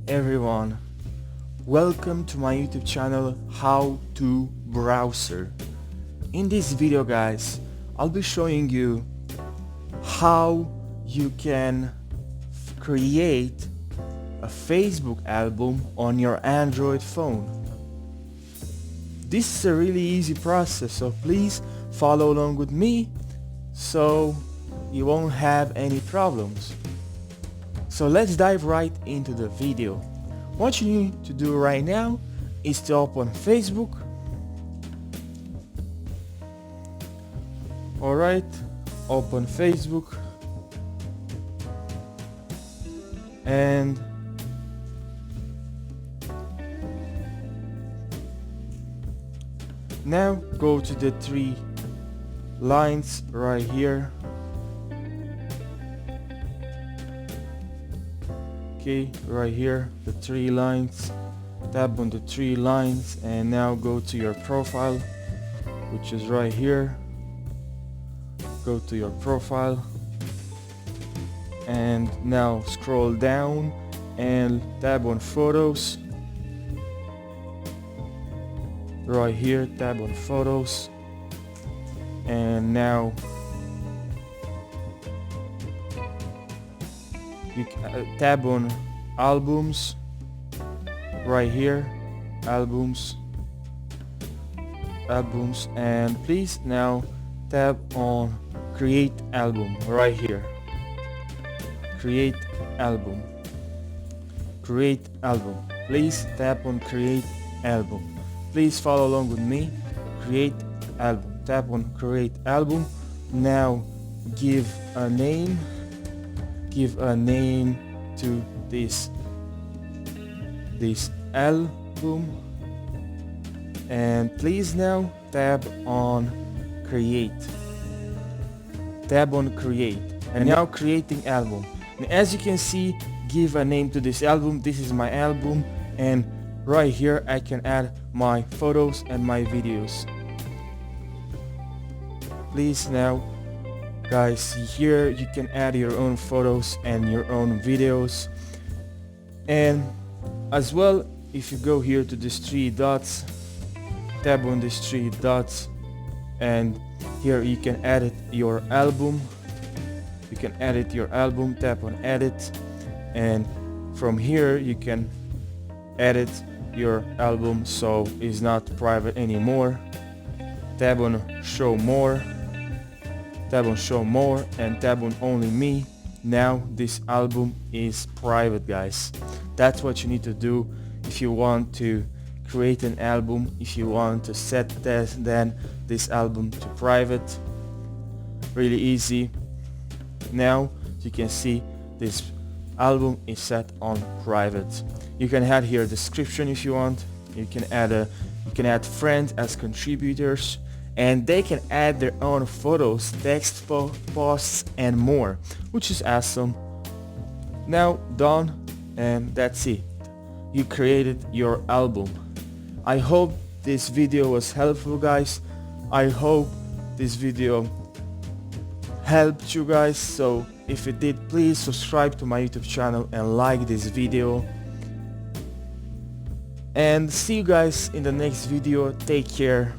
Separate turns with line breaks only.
Everyone, welcome to my YouTube channel How to Browser. In this video guys, I'll be showing you how you can create a Facebook album on your Android phone. This is a really easy process, so please follow along with me so you won't have any problems. So let's dive right into the video. What you need to do right now is to open Facebook. Alright, open Facebook and now go to the three lines right here. Okay, right here, the three lines. Tap on the three lines and now go to your profile, which is right here. Go to your profile and now scroll down and tap on photos. Right here, tap on photos and now you tab on albums. Right here, albums, and please now tap on create album right here. Create album. Please tap on create album. Please follow along with me. Create album. Tap on create album. Now give a name to this album, and please now tap on create. And now creating album. And as you can see, give a name to this album. This is my album, and right here I can add my photos and my videos. Please now guys, here you can add your own photos and your own videos. And as well, if you go here to these three dots, tap on these three dots, and here you can edit your album. Tap on edit, and from here you can edit your album so it's not private anymore. Tap on show more. And tap on only me. Now this album is private guys. That's what you need to do if you want to create an album, if you want to set this album to private. Really easy. Now you can see this album is set on private. You can add here a description if you want. You can add friends as contributors, and they can add their own photos, text posts and more, which is awesome. Now done, and that's it. You created your album. I hope this video was helpful guys. I hope this video helped you guys. So if it did, please subscribe to my YouTube channel and like this video. And see you guys in the next video. Take care.